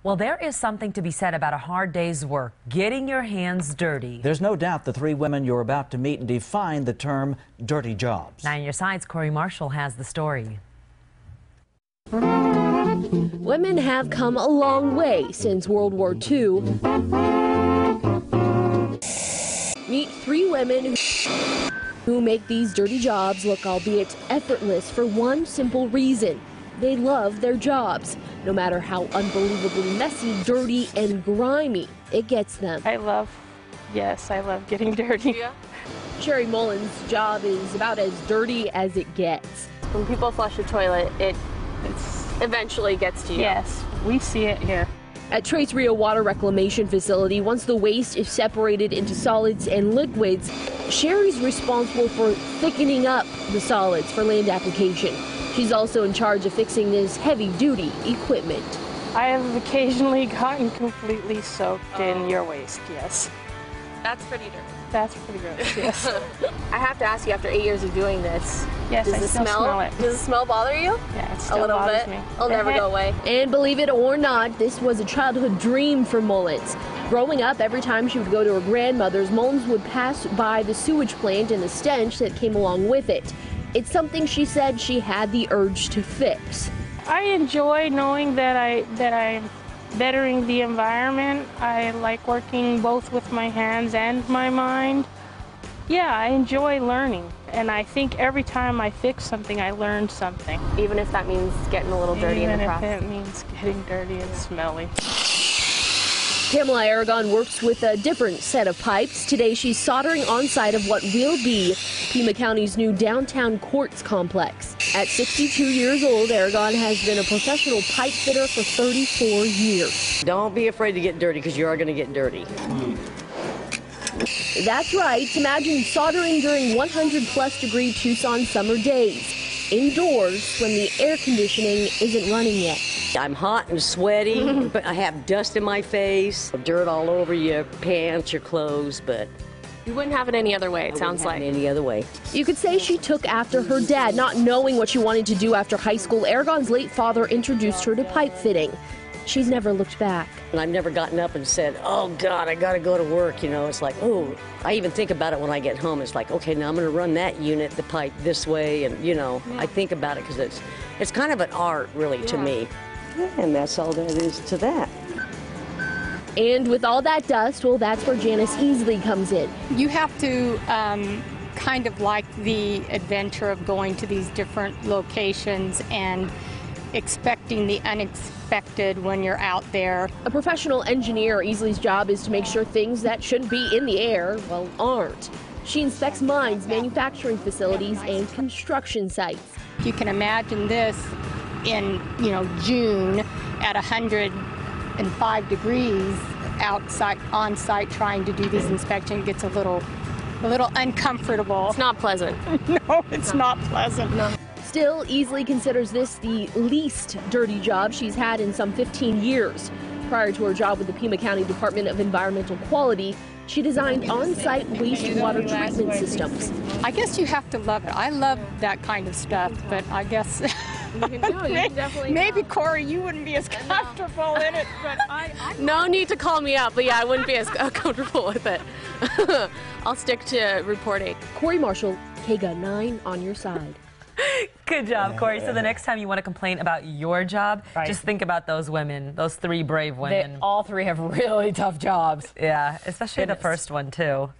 Well, there is something to be said about a hard day's work, getting your hands dirty. There's no doubt the three women you're about to meet define the term dirty jobs. 9 on your sides, Corey Marshall has the story. Women have come a long way since World War II. Meet three women who make these dirty jobs look albeit effortless for one simple reason. They love their jobs, no matter how unbelievably messy, dirty, and grimy it gets them. I love getting dirty. Yeah. SHERRI Mullin's job is about as dirty as it gets. When people flush a toilet, it eventually gets to you. Yes, we see it here. At Trace Rio Water Reclamation Facility, once the waste is separated into solids and liquids, SHERRI's responsible for thickening up the solids for land application. She's also in charge of fixing this heavy-duty equipment. I have occasionally gotten completely soaked in your waste, yes. That's pretty dirty. That's pretty gross, yes. I have to ask you, after 8 years of doing this, yes, I still smell it. Does the smell bother you? Yeah, it still a little bothers bit. Me. It'll never go away. And believe it or not, this was a childhood dream for Mullins. Growing up, every time she would go to her grandmother's, Mullins would pass by the sewage plant and the stench that came along with it. It's something she said she had the urge to fix. I enjoy knowing that I'm bettering the environment. I like working both with my hands and my mind. Yeah, I enjoy learning, and I think every time I fix something, I learn something. Even if that means getting a little dirty in the process. Even if it means getting dirty and smelly. Pamela Aragon works with a different set of pipes. Today she's soldering on site of what will be Pima County's new downtown courts complex. At 62 years old, Aragon has been a professional pipe fitter for 34 years. Don't be afraid to get dirty, because you are going to get dirty. That's right. Imagine soldering during 100-plus degree Tucson summer days, indoors when the air conditioning isn't running yet. I'm hot and sweaty, but I have dust in my face, dirt all over your pants, your clothes, but you wouldn't have it any other way, it sounds like. Any other way. You could say she took after her dad, not knowing what she wanted to do after high school. Aragon's late father introduced her to pipe fitting. She's never looked back. And I've never gotten up and said, oh God, I gotta go to work, you know. It's like, oh, I even think about it when I get home. It's like, okay, now I'm gonna run that unit, the pipe this way, and you know, I think about it because it's kind of an art, really, to me. And that's all there is to that. And with all that dust, well, that's where Janice EASLEY comes in. You have to kind of like the adventure of going to these different locations and expecting the unexpected when you're out there. A professional engineer, EASLEY's job is to make sure things that shouldn't be in the air, well, aren't. She inspects mines, manufacturing facilities, and construction sites. You can imagine this in, June at 105 degrees outside, on site, trying to do these inspections. It gets a little uncomfortable. It's not pleasant. No, it's not pleasant. No. Still, EASLEY considers this the least dirty job she's had in some 15 years. Prior to her job with the Pima County Department of Environmental Quality, she designed on-site wastewater treatment systems. I guess you have to love it. I love that kind of stuff, but I guess maybe Corey, you wouldn't be as comfortable in it, but I no need to call me out, but yeah, I wouldn't be as comfortable with it. I'll stick to reporting. Corey Marshall, KGUN-9 on your side. Good job, Corey. So the next time you want to complain about your job, just think about those women, those three brave women. All three have really tough jobs. Yeah, especially the first one, too.